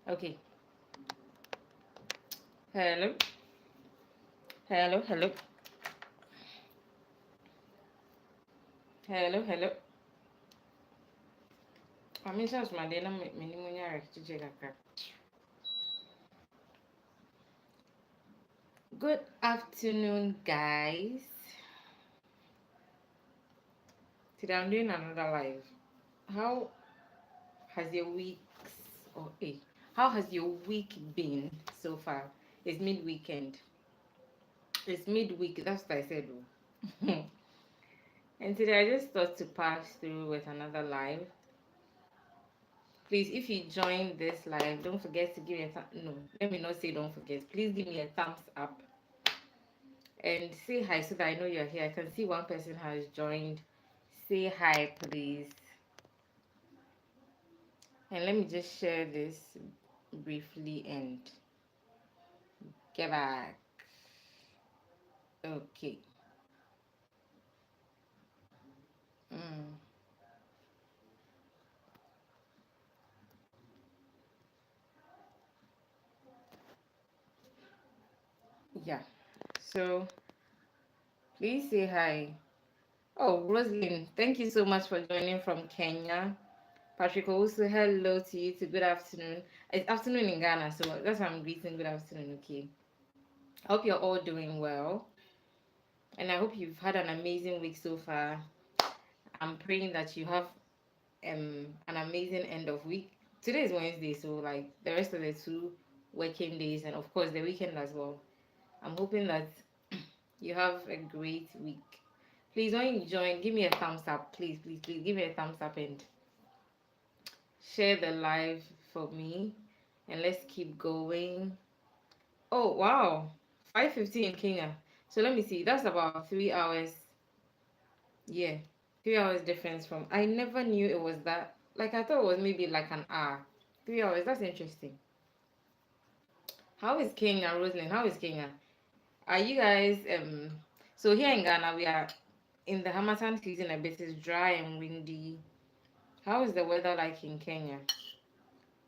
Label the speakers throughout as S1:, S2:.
S1: Okay. Hello. Hello. Hello. Hello. Hello. I'm just Mandela Minimunya Chigaka. Good afternoon, guys. Today I'm doing another live. How has your week or hey, how has your week been so far? It's mid-weekend. It's midweek, that's what I said. And today I just thought to pass through with another live. Please, if you join this live, don't forget to give me no, let me not say don't forget. Please give me a thumbs up and say hi so that I know you're here. I can see one person has joined. Say hi, please. And let me just share this briefly and get back. Okay. Mm, yeah. So please say hi. Oh, Rosalind, thank you so much for joining from Kenya. Patrick, also hello to you. To good afternoon. It's afternoon in Ghana, so that's why I'm greeting. Good afternoon. Okay. I hope you're all doing well, and I hope you've had an amazing week so far. I'm praying that you have an amazing end of week. Today is Wednesday, so like the rest of the 2 working days, and of course the weekend as well. I'm hoping that you have a great week. Please, when you join, give me a thumbs up. Please, please, please give me a thumbs up and share the live for me. And let's keep going. Oh wow, 5:50 in Kenya. So let me see. That's about 3 hours. Yeah, 3 hours difference from. I never knew it was that. Like I thought it was maybe like an hour. 3 hours. That's interesting. How is Kenya, Rosalind? How is Kenya? Are you guys So here in Ghana we are in the Hamatan season. A bit is dry and windy. How is the weather like in Kenya?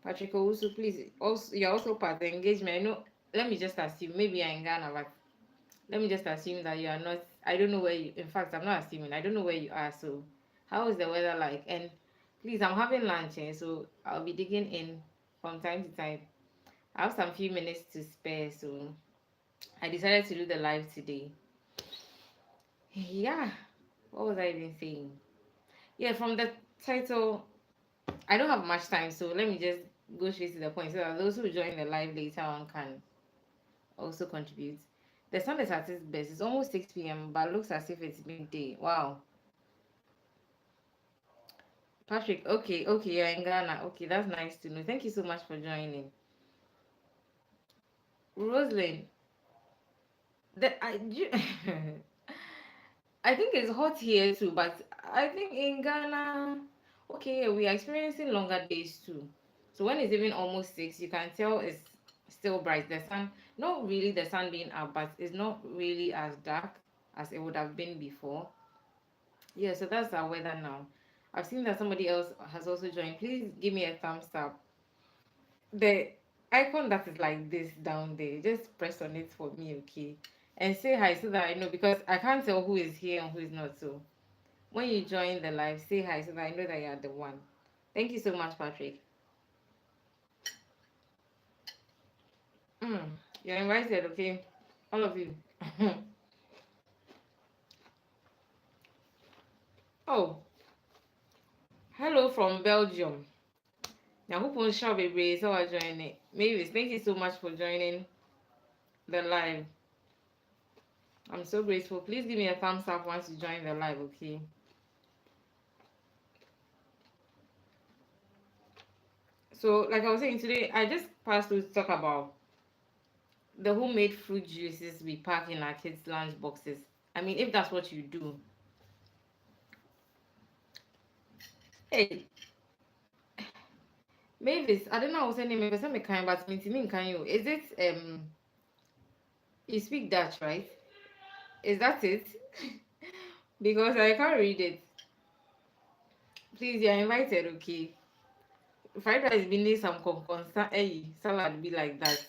S1: Patrick also, please. Also, you're also part of the engagement. I know. Let me just assume maybe you're in Ghana, but let me just assume that you are not. I don't know where you. In fact, I'm not assuming. I don't know where you are. So, how is the weather like? And please, I'm having lunch, so I'll be digging in from time to time. I have some few minutes to spare, so I decided to do the live today. Yeah. What was I even saying? Yeah, from the title, I don't have much time, so let me just go straight to the point so that those who join the live later on can also contribute. The sun is at its best. It's almost 6 p.m., but looks as if it's midday. Wow. Patrick, okay, you're in Ghana. Okay, that's nice to know. Thank you so much for joining. Rosalind, I think it's hot here too, but I think in Ghana, okay, we are experiencing longer days too. So when it's even almost 6, you can tell it's still bright. The sun, not really the sun being up, but it's not really as dark as it would have been before. Yeah, so that's our weather now. I've seen that somebody else has also joined. Please give me a thumbs up. The icon that is like this down there, just press on it for me, okay? And say hi so that I know because I can't tell who is here and who is not. So when you join the live, say hi so that I know that you are the one. Thank you so much, Patrick. Mm, you're invited, okay? All of you. Oh, hello from Belgium. Now, who won't shout baby? So I join it. Mavis, thank you so much for joining the live. I'm so grateful. Please give me a thumbs up once you join the live, okay? So, like I was saying today, I just passed through to talk about the homemade fruit juices we pack in our kids' lunch boxes. I mean, if that's what you do, hey, Mavis, I don't know what's your name, but some kind, but mean can you? Is it you speak Dutch, right? Is that it? Because I can't read it. Please, you're invited, okay? Fried rice be need some concern. Hey, salad be like that.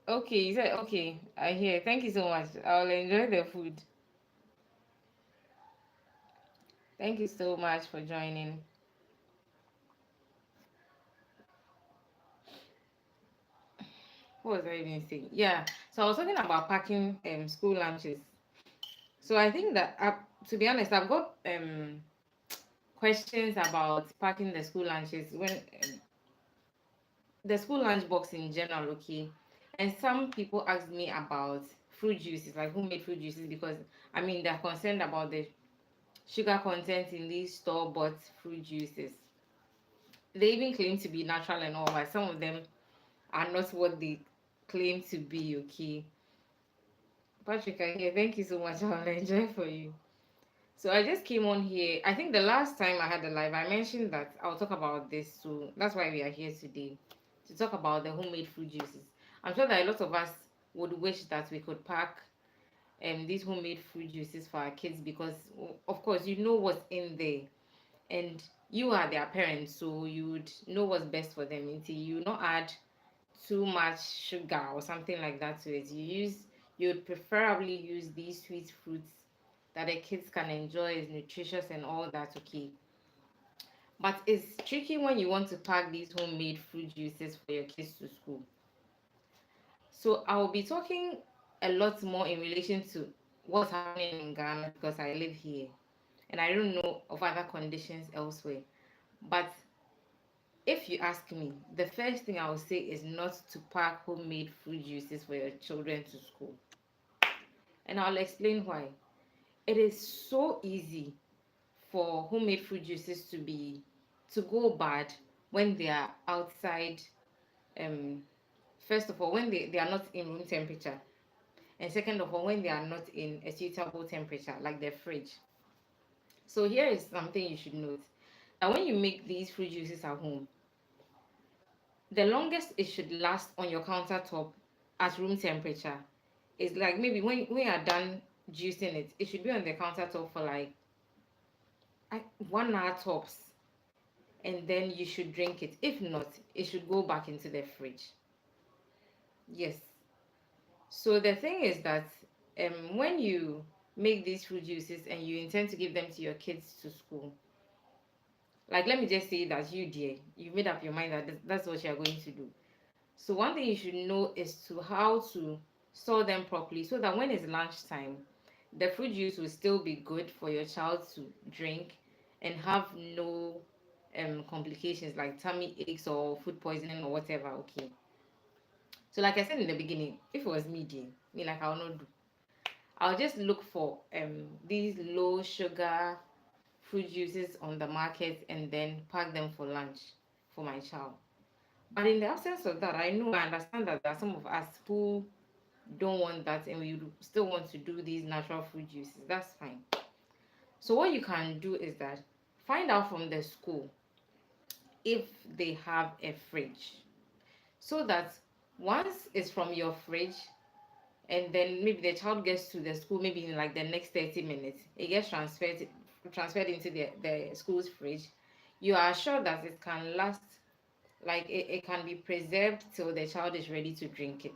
S1: Okay, you said okay. I hear. Thank you so much. I'll enjoy the food. Thank you so much for joining. What was I even saying? Yeah. So I was talking about packing school lunches. So I think that to be honest, I've got questions about packing the school lunches when the school lunch box in general, okay? And some people ask me about fruit juices, like homemade fruit juices, because I mean they're concerned about the sugar content in these store-bought fruit juices. They even claim to be natural and all, but some of them are not what they claim to be, okay? Patrick, I hear. Thank you so much. I'll enjoy for you. So I just came on here. I think the last time I had a live, I mentioned that I'll talk about this. So that's why we are here today to talk about the homemade fruit juices. I'm sure that a lot of us would wish that we could pack these homemade fruit juices for our kids because, of course, you know what's in there, and you are their parents, so you would know what's best for them. Until you not add too much sugar or something like that to it. You would preferably use these sweet fruits that the kids can enjoy, is nutritious and all that, okay. But it's tricky when you want to pack these homemade fruit juices for your kids to school. So I'll be talking a lot more in relation to what's happening in Ghana because I live here and I don't know of other conditions elsewhere. But if you ask me, the first thing I will say is not to pack homemade fruit juices for your children to school. And I'll explain why. It is so easy for homemade fruit juices to go bad when they are outside. Um, First of all, when they are not in room temperature, and second of all, when they are not in a suitable temperature, like the fridge. So here is something you should note: that when you make these fruit juices at home, the longest it should last on your countertop at room temperature is like maybe when you're done juicing it, it should be on the countertop for like 1 hour tops, and then you should drink it. If not, it should go back into the fridge. Yes. So the thing is that when you make these fruit juices and you intend to give them to your kids to school, like let me just say that you dear, you made up your mind that that's what you're going to do. So one thing you should know is to how to store them properly so that when it's lunchtime, the fruit juice will still be good for your child to drink and have no complications like tummy aches or food poisoning or whatever. Okay. So like I said in the beginning, if it was me, dear, me like I'll not do. I'll just look for these low sugar fruit juices on the market and then pack them for lunch for my child. But in the absence of that, I understand that there are some of us who don't want that and we still want to do these natural fruit juices. That's fine. So what you can do is that find out from the school if they have a fridge. So that once it's from your fridge and then maybe the child gets to the school maybe in like the next 30 minutes, it gets transferred into the school's fridge, you are sure that it can last, like it can be preserved till the child is ready to drink it.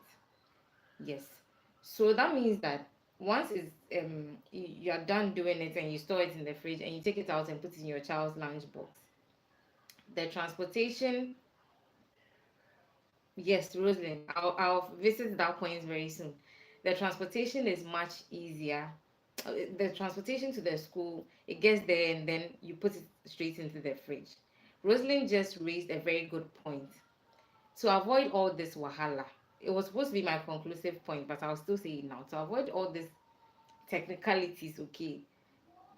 S1: Yes. So that means that once it's you are done doing it and you store it in the fridge and you take it out and put it in your child's lunch box, the transportation, yes, Rosalind, I'll visit that point very soon. The transportation is much easier. The transportation to the school, it gets there and then you put it straight into the fridge. Rosalind just raised a very good point. To avoid all this wahala, it was supposed to be my conclusive point, but I'll still say it now. To avoid all this technicalities, okay,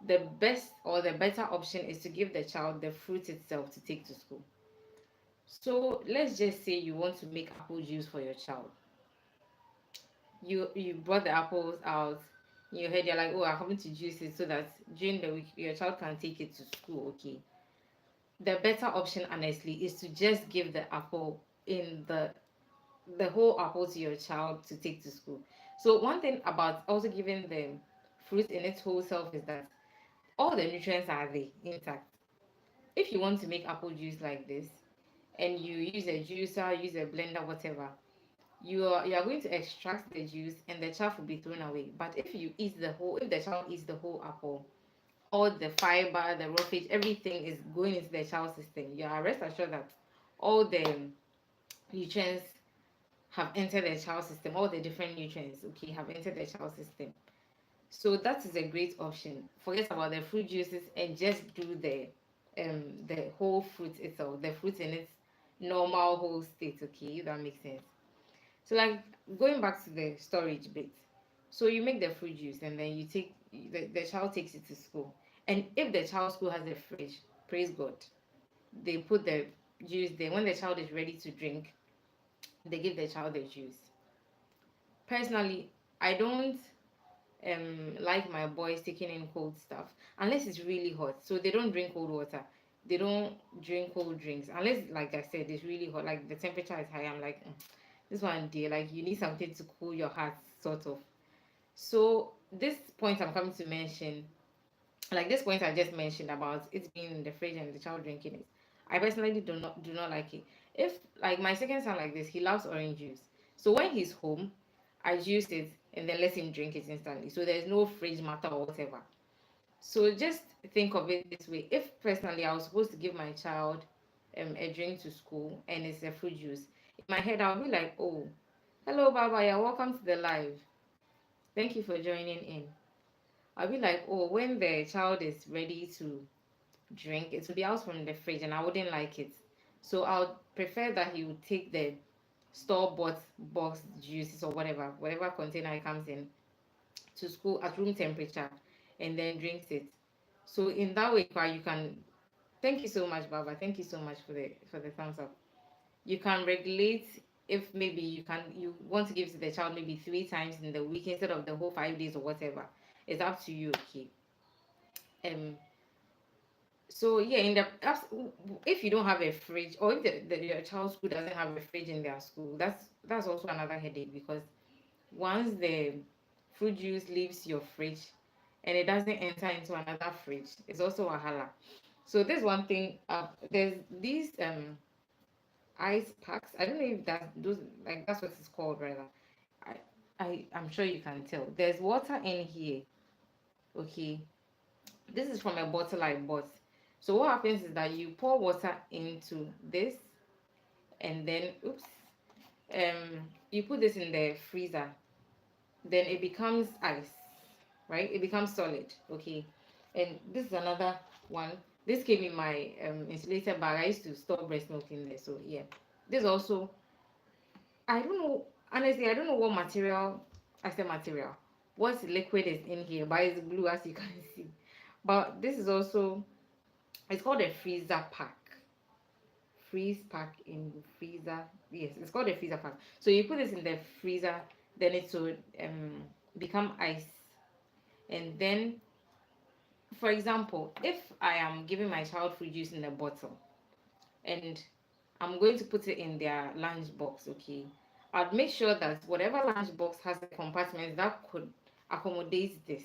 S1: the best or the better option is to give the child the fruit itself to take to school. So let's just say you want to make apple juice for your child. You brought the apples out in your head, you're like, oh, I'm having to juice it so that during the week your child can take it to school, okay. The better option honestly is to just give the apple in the whole apple to your child to take to school. So one thing about also giving them fruit in its whole self is that all the nutrients are there intact. If you want to make apple juice like this and you use a juicer, use a blender, whatever, you are going to extract the juice and the chaff will be thrown away. But if the child eats the whole apple, all the fiber, the roughage, everything is going into the child system. You are rest assured that all the nutrients have entered the child system, all the different nutrients, okay, have entered the child system. So that is a great option. Forget about the fruit juices and just do the whole fruit itself, the fruit in its normal whole state, okay, if that makes sense. So like going back to the storage bit. So you make the fruit juice and then the child takes it to school. And if the child's school has a fridge, praise God, they put the juice there. When the child is ready to drink, they give the child the juice. Personally, I don't like my boys taking in cold stuff unless it's really hot. So they don't drink cold water. They don't drink cold drinks unless, like I said, it's really hot. Like the temperature is high. I'm like, this one dear, like you need something to cool your heart, sort of. So this point I'm coming to mention, like this point I just mentioned about it being in the fridge and the child drinking it, I personally do not like it. If like my second son like this, he loves orange juice. So when he's home, I juice it and then let him drink it instantly. So there's no fridge matter or whatever. So just think of it this way. If personally I was supposed to give my child a drink to school and it's a fruit juice, in my head I'll be like, oh, hello Baba, yeah, welcome to the live. Thank you for joining in. I'll be like, oh, when the child is ready to drink, it will be out from the fridge and I wouldn't like it. So I would prefer that he would take the store-bought box juices or whatever container it comes in to school at room temperature and then drinks it. So in that way, you can thank you so much, Baba. Thank you so much for the thumbs up. You can regulate if maybe you want to give to the child maybe 3 times in the week instead of the whole 5 days or whatever. It's up to you, okay. Um so yeah, if you don't have a fridge, or if your child's school doesn't have a fridge in their school, that's also another headache, because once the fruit juice leaves your fridge and it doesn't enter into another fridge, it's also a hala. So there's one thing. There's these ice packs. I don't know if that's what it's called, rather. I I'm sure you can tell. There's water in here. Okay, this is from a bottle I bought. So what happens is that you pour water into this, and then oops, you put this in the freezer. Then it becomes ice, right? It becomes solid. Okay, and this is another one. This came in my insulated bag. I used to store breast milk in there. So yeah, this also, I don't know, honestly, I don't know what material, I said material, what liquid is in here, but it's blue as you can see. But this is also, it's called a freezer pack. Freeze pack in the freezer. Yes, it's called a freezer pack. So you put this in the freezer, then it will become ice. And then, for example, if I am giving my child fruit juice in a bottle and I'm going to put it in their lunch box, okay, I'd make sure that whatever lunch box has a compartment that could accommodate this.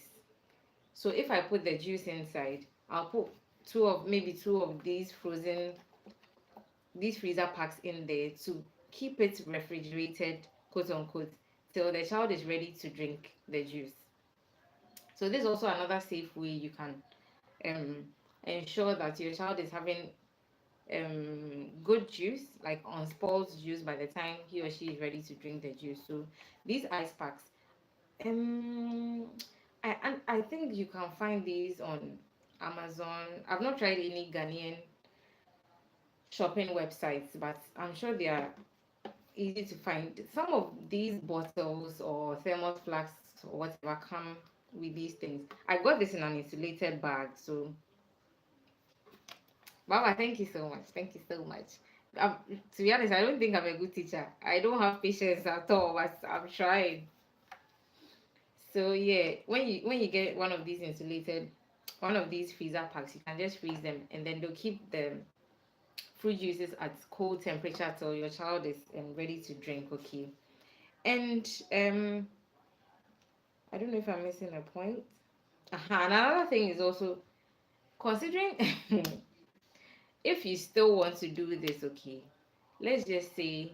S1: So if I put the juice inside, I'll put two of these freezer packs in there to keep it refrigerated, quote unquote, till the child is ready to drink the juice. So this is also another safe way you can um, ensure that your child is having good juice, like unspoiled juice, by the time he or she is ready to drink the juice. So these ice packs, um, I think you can find these on Amazon. I've not tried any Ghanaian shopping websites, but I'm sure they are easy to find. Some of these bottles or thermos flasks or whatever come with these things. I got this in an insulated bag. So Baba, thank you so much. Thank you so much. Um, to be honest, I don't think I'm a good teacher. I don't have patience at all, but I'm trying. So yeah, when you get one of these freezer packs, you can just freeze them, and then they'll keep the fruit juices at cold temperature till your child is ready to drink. Okay, and I don't know if I'm missing a point. And another thing is also considering if you still want to do this, okay, let's just say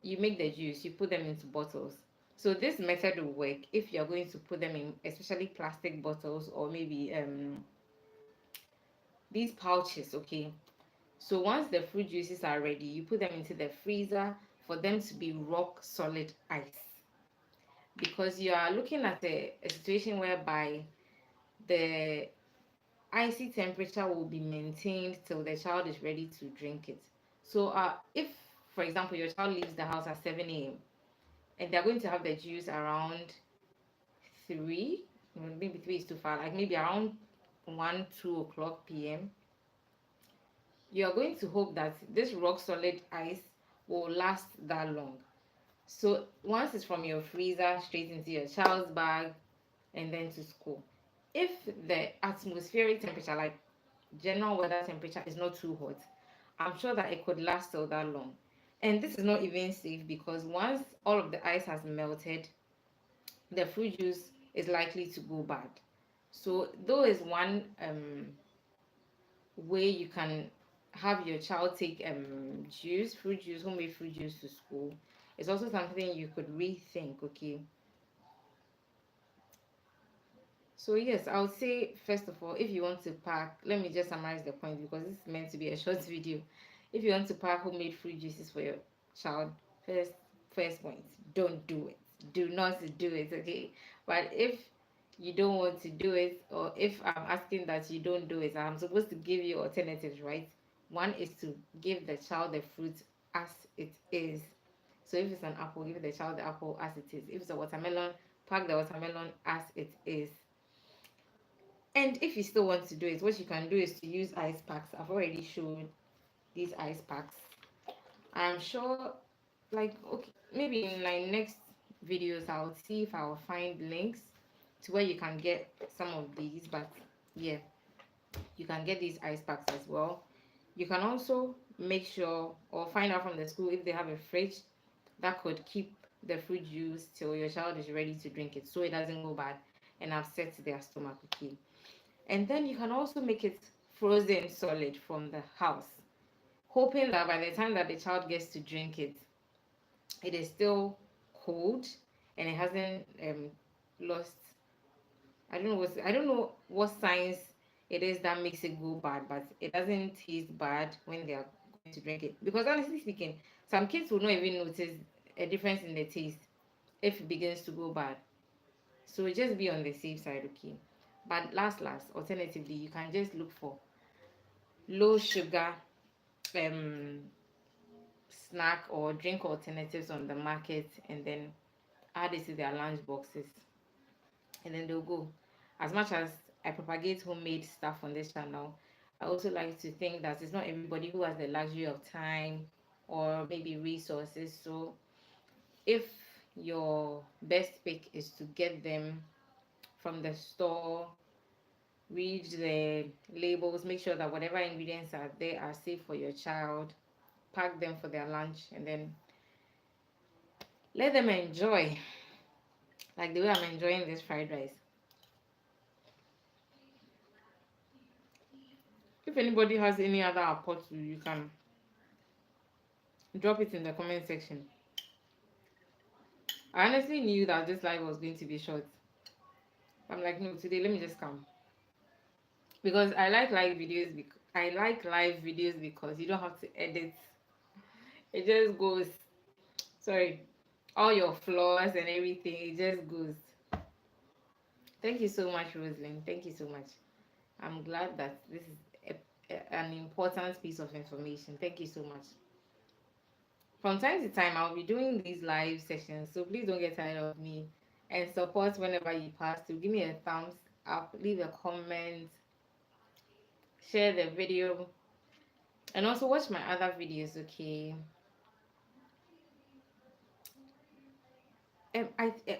S1: you make the juice, you put them into bottles. So this method will work if you're going to put them in especially plastic bottles or maybe these pouches, okay. So once the fruit juices are ready, you put them into the freezer for them to be rock solid ice, because you are looking at a situation whereby the icy temperature will be maintained till the child is ready to drink it. So if for example your child leaves the house at 7 a.m. and they're going to have the juice around 3, maybe 3 is too far, like maybe around 1, 2 o'clock p.m., you are going to hope that this rock solid ice will last that long. So once it's from your freezer straight into your child's bag and then to school, if the atmospheric temperature, like general weather temperature, is not too hot, I'm sure that it could last till that long. And this is not even safe because once all of the ice has melted, the fruit juice is likely to go bad. So though is one way you can have your child take fruit juice, homemade fruit juice to school. It's also something you could rethink, okay. So yes, I would say first of all, if you want to pack, let me just summarize the point because this is meant to be a short video. If you want to pack homemade fruit juices for your child, first first point, don't do it. Do not do it, okay? But if you don't want to do it, or if I'm asking that you don't do it, I'm supposed to give you alternatives, right? One is to give the child the fruit as it is. So if it's an apple, give the child the apple as it is. If it's a watermelon, pack the watermelon as it is. And if you still want to do it, what you can do is to use ice packs. I've already showed these ice packs. I'm sure, like, okay, maybe in like next videos, I'll see if I'll find links to where you can get some of these. But yeah, you can get these ice packs as well. You can also make sure or find out from the school if they have a fridge that could keep the fruit juice till your child is ready to drink it so it doesn't go bad and upset their stomach, okay. And then you can also make it frozen solid from the house, hoping that by the time that the child gets to drink it, it is still cold and it hasn't lost. I don't know what science it is that makes it go bad, but it doesn't taste bad when they are going to drink it. Because honestly speaking, some kids will not even notice a difference in the taste if it begins to go bad. So just be on the safe side, okay. But alternatively, you can just look for low sugar um snack or drink alternatives on the market and then add it to their lunch boxes and then they'll go. As much as I propagate homemade stuff on this channel, I also like to think that it's not everybody who has the luxury of time or maybe resources. So if your best pick is to get them from the store, read the labels, make sure that whatever ingredients are there are safe for your child, pack them for their lunch, and then let them enjoy, like the way I'm enjoying this fried rice. If anybody has any other apart, you can drop it in the comment section. I honestly knew that this live was going to be short. I'm like, no, today let me just come because I like live videos. I like live videos because you don't have to edit. It just goes. Sorry, all your flaws and everything. It just goes. Thank you so much, Rosalind. Thank you so much. I'm glad that this is an important piece of information. Thank you so much. From time to time, I'll be doing these live sessions, so please don't get tired of me and support whenever you pass through. Give me a thumbs up, leave a comment, share the video, and also watch my other videos, okay? Um, I, eh,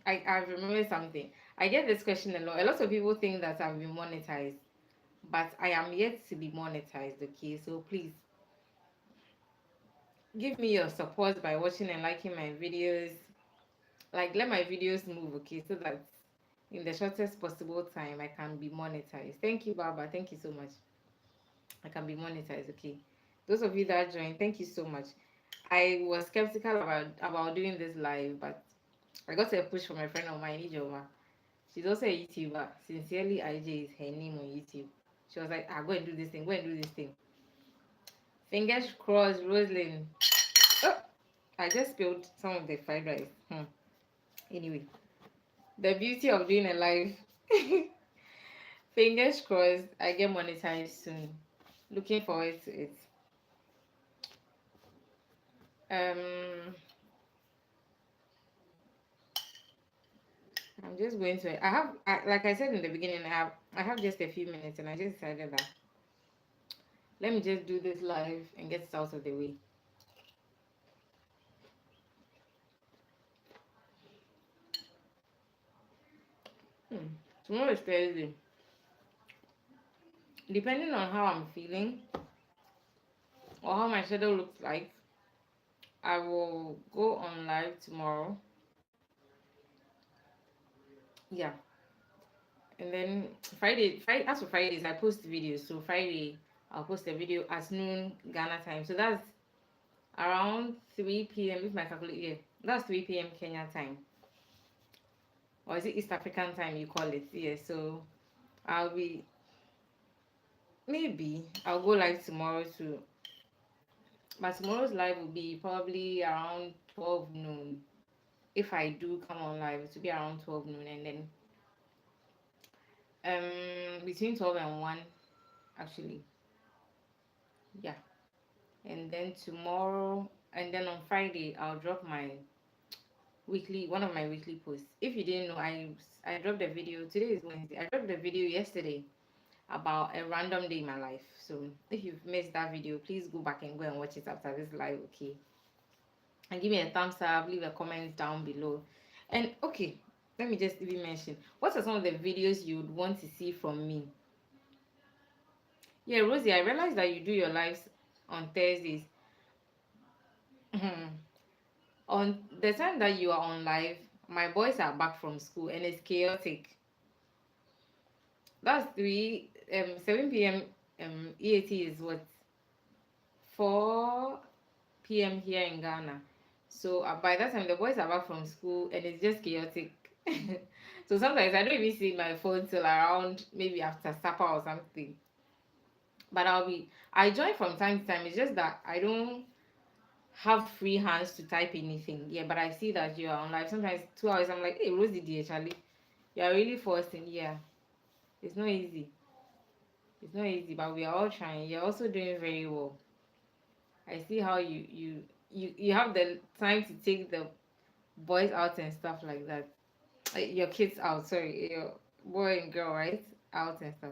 S1: I remember something. I get this question a lot. A lot of people think that I've been monetized, but I am yet to be monetized, okay? So please give me your support by watching and liking my videos. Like, let my videos move, okay? So that in the shortest possible time I can be monetized. Thank you, Baba. Thank you so much. I can be monetized. Okay. Those of you that joined, thank you so much. I was skeptical about doing this live, but I got a push from a friend of mine, Ijoma. She's also a YouTuber. Sincerely, IJ is her name on YouTube. She was like, go and do this thing, go and do this thing. Fingers crossed, Rosalind. Oh, I just spilled some of the fried rice. Anyway, the beauty of doing a live. Fingers crossed, I get monetized soon. Looking forward to it. Um, I'm just going to. Like I said in the beginning, I have just a few minutes, and I just decided that let me just do this live and get it out of the way. Tomorrow is Thursday. Depending on how I'm feeling or how my schedule looks like, I will go on live tomorrow. Yeah. And then Friday, as for Fridays, I post videos. So Friday, I'll post a video at noon Ghana time. So that's around 3 p.m. If my calculator, yeah, that's 3 p.m. Kenya time. Or is it East African time you call it? Yeah, so I'll be, maybe I'll go live tomorrow too. But tomorrow's live will be probably around 12 noon. If I do come on live, it will be around 12 noon, and then between 12 and 1 actually. Yeah. And then tomorrow, and then on Friday I'll drop my one of my weekly posts. If you didn't know, I dropped a video. Today is Wednesday. I dropped a video yesterday about a random day in my life. So if you've missed that video, please go back and go and watch it after this live, okay? And give me a thumbs up, leave a comment down below. And okay, let me just even mention, what are some of the videos you would want to see from me? Yeah, Rosie, I realized that you do your lives on Thursdays. On the time that you are on live, my boys are back from school and it's chaotic. That's 7 p.m. EAT is what, 4 p.m. here in Ghana. So by that time the boys are back from school and it's just chaotic. So sometimes I don't even see my phone till around maybe after supper or something. But I join from time to time. It's just that I don't have free hands to type anything. Yeah, but I see that you are on live. Sometimes 2 hours, I'm like, hey, Rosie, dear Charlie, you are really forcing. Yeah, it's not easy. It's not easy, but we are all trying. You're also doing very well. I see how you have the time to take the boys out and stuff like that. Your kids out, sorry, your boy and girl, right? Out and stuff.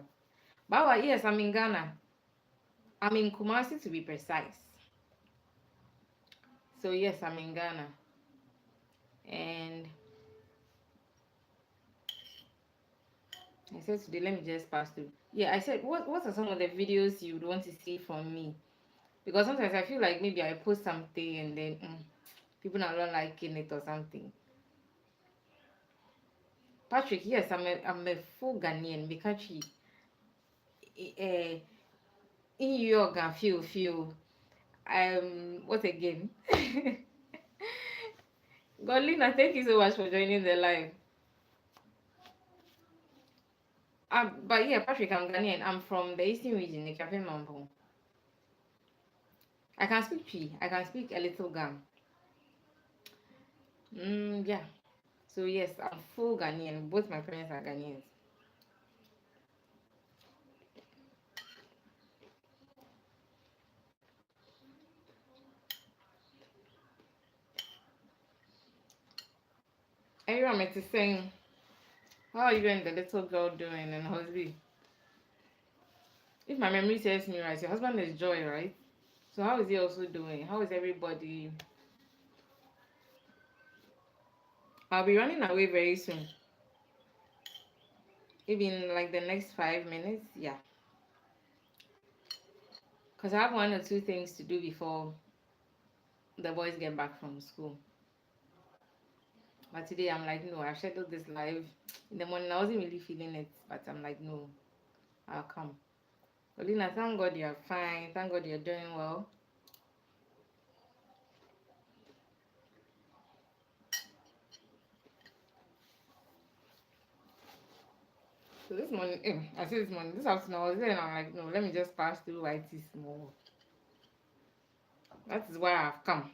S1: But yes, I'm in Ghana. I'm in Kumasi to be precise. So yes, I'm in Ghana. And I said today, let me just pass through. Yeah, I said, what are some of the videos you would want to see from me? Because sometimes I feel like maybe I post something and then people are not liking it or something. Patrick, yes, I'm a full Ghanaian because in New York, I feel. What again? Godlina, thank you so much for joining the live. But yeah, Patrick, I'm Ghanaian. I'm from the Eastern region, the Cafe Mambo. I can speak P. I can speak a little Gam. Yeah. So yes, I'm full Ghanaian. Both my parents are Ghanaians. Everyone met is saying, how are you and the little girl doing and husband? If my memory serves me right, your husband is Joy, right? So how is he also doing? How is everybody? I'll be running away very soon. Maybe in like the next 5 minutes. Yeah. Because I have one or two things to do before the boys get back from school. But today I'm like, no, I've scheduled this live. In the morning I wasn't really feeling it, but I'm like, no, I'll come. Olina, thank God you're fine. Thank God you're doing well. So this morning, I said this morning, this afternoon I was there and I'm like, no, let me just pass through IT small. That is why I've come.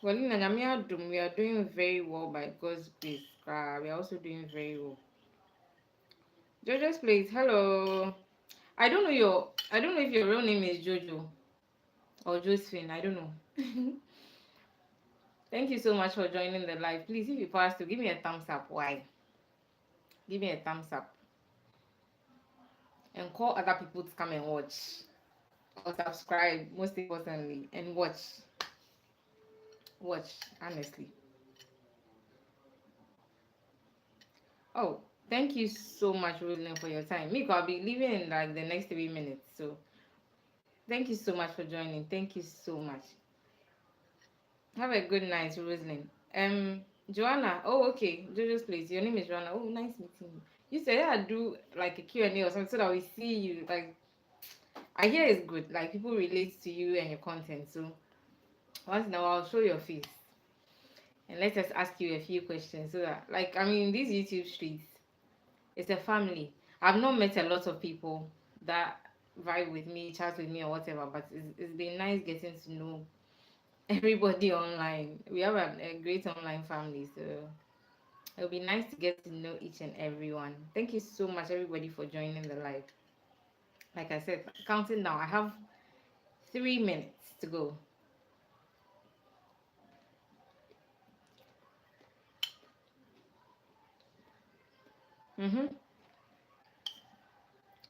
S1: Well, in Nyame we are doing very well by God's grace. We are also doing very well. Jojo's place, hello. I don't know if your real name is Jojo or Josephine. I don't know. Thank you so much for joining the live. Please, if you pass to give me a thumbs up. Why? Give me a thumbs up. And call other people to come and watch. Or subscribe, most importantly, and watch. Watch, honestly. Oh, thank you so much, Rosalind, for your time. Miko, I'll be leaving in like the next 3 minutes. So thank you so much for joining. Thank you so much. Have a good night, Rosalind. Joanna. Oh, okay. Jojo's place. Your name is Joanna. Oh, nice meeting you. You said yeah, do like a Q&A or something so that we see you. Like I hear it's good. Like people relate to you and your content. So once in a while, show your face and let us ask you a few questions so that, like, I mean, these YouTube streets, it's a family. I've not met a lot of people that vibe with me, chat with me, or whatever. But it's been nice getting to know everybody online. We have a great online family, so it'll be nice to get to know each and everyone. Thank you so much, everybody, for joining the live. Like I said, counting down. I have 3 minutes to go. Mm-hmm.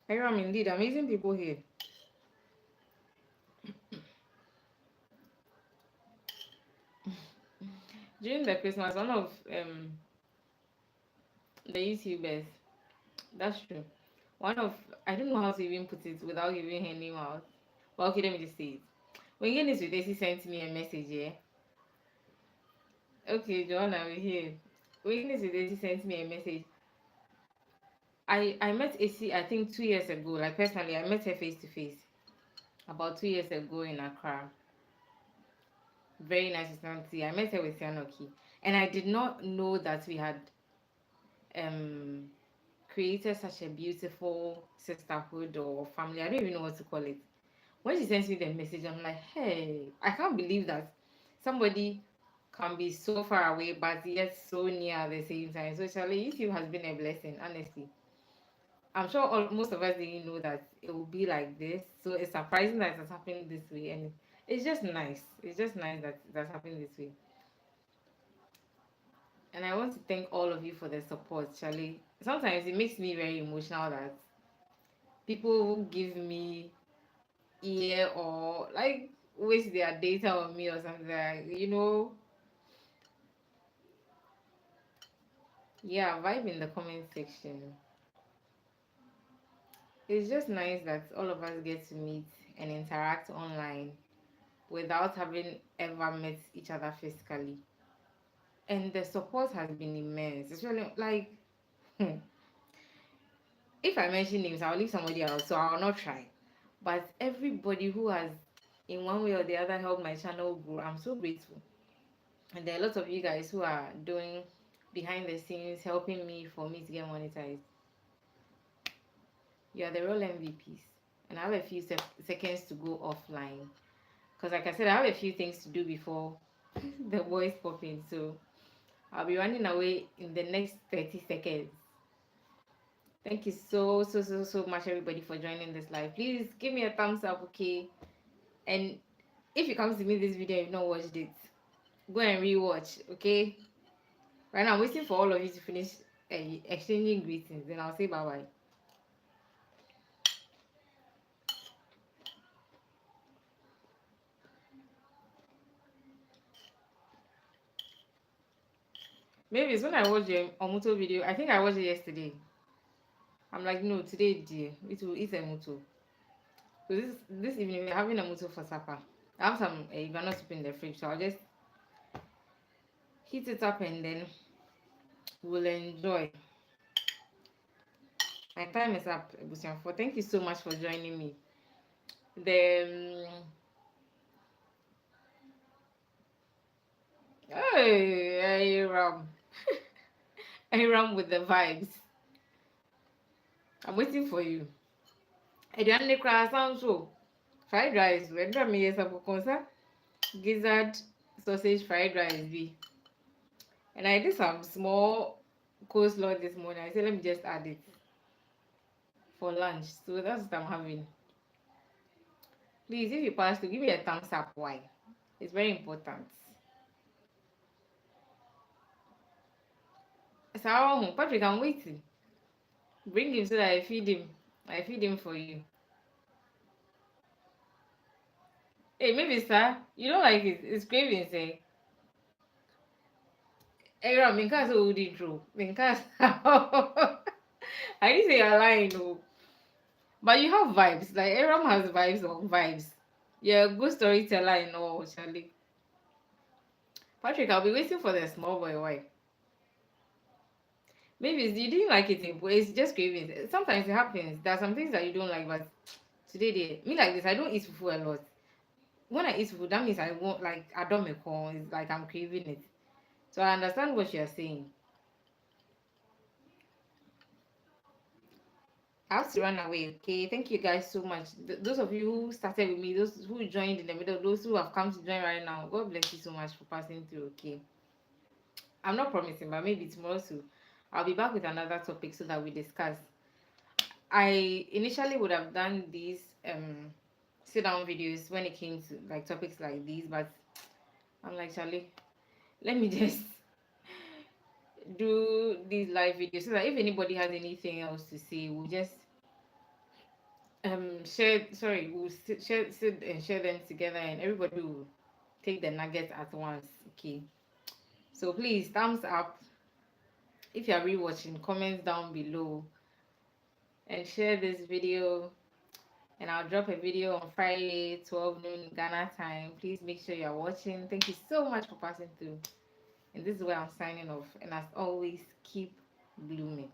S1: Everyone, indeed, amazing people here. During the Christmas, one of the YouTubers, that's true. One of, I don't know how to even put it without giving her name out. Well, okay, let me just say it. When you get this, Daisy sent me a message, yeah. Okay, Joanna, we're here. When you Daisy sent me a message. I met AC I think 2 years ago. Like personally, I met her face to face about 2 years ago in Accra. Very nice personality. I met her with Sianoki, and I did not know that we had um created such a beautiful sisterhood or family. I don't even know what to call it. When she sends me the message, I'm like, hey, I can't believe that somebody can be so far away but yet so near at the same time. So Charlie, YouTube has been a blessing, honestly. I'm sure most of us didn't know that it will be like this. So it's surprising that it's happening this way, and it's just nice. It's just nice that that's happening this way. And I want to thank all of you for the support, Charlie. Sometimes it makes me very emotional that people give me ear or like waste their data on me or something. Yeah, vibe in the comment section. It's just nice that all of us get to meet and interact online without having ever met each other physically. And the support has been immense. It's really like, if I mention names, I'll leave somebody else, so I'll not try. But everybody who has, in one way or the other, helped my channel grow, I'm so grateful. And there are lots of you guys who are doing behind the scenes, helping me for me to get monetized. You are the real MVPs. And I have a few seconds to go offline. Because, like I said, I have a few things to do before the voice pop in. So I'll be running away in the next 30 seconds. Thank you so much, everybody, for joining this live. Please give me a thumbs up, okay? And if you come to me this video and you've not watched it, go and rewatch, okay? Right now, I'm waiting for all of you to finish exchanging greetings. Then I'll say bye-bye. Maybe it's when I watched the Omuto video. I think I watched it yesterday. I'm like, no, today, dear, it will eat a muto. So this evening we're having a muto for supper. I have some granite soup in the fridge, so I'll just heat it up and then we'll enjoy. My time is up, Ebusianfo. Thank you so much for joining me. The hey, Ram with the vibes. I'm waiting for you. Aduane ne koraa sounds so fried rice. Where me yes apokonsa gizzard sausage fried rice be. And I did some small coleslaw this morning. I said let me just add it for lunch. So that's what I'm having. Please, if you pass to give me a thumbs up. Why? It's very important. So Patrick, I'm waiting. Bring him so that I feed him. I feed him for you. Hey, maybe sir, you don't like it. It's craving, say. Hey, Ram, in case of the true. In case. I didn't say you're lying, no. But you have vibes. Like, Aram has vibes on vibes. You're a good storyteller and all, Charlie. Patrick, I'll be waiting for the small boy. Why? Maybe you didn't like it, but it's just cravings. Sometimes it happens. There are some things that you don't like, but today, me like this, I don't eat fufu a lot. When I eat food, that means I won't like I don't make corn. It's like I'm craving it. So I understand what you're saying. I have to run away. Okay, thank you guys so much. Those of you who started with me, those who joined in the middle, those who have come to join right now, God bless you so much for passing through. Okay, I'm not promising, but maybe tomorrow too, I'll be back with another topic so that we discuss. I initially would have done these sit down videos when it came to like topics like these, but I'm like Charlie, let me just do these live videos so that if anybody has anything else to say, we'll just share. Sorry, we'll sit and share them together, and everybody will take the nuggets at once. Okay. So please, thumbs up if you are rewatching. Comments down below, and share this video. And I'll drop a video on Friday, 12 noon Ghana time. Please make sure you are watching. Thank you so much for passing through. And this is where I'm signing off. And as always, keep blooming.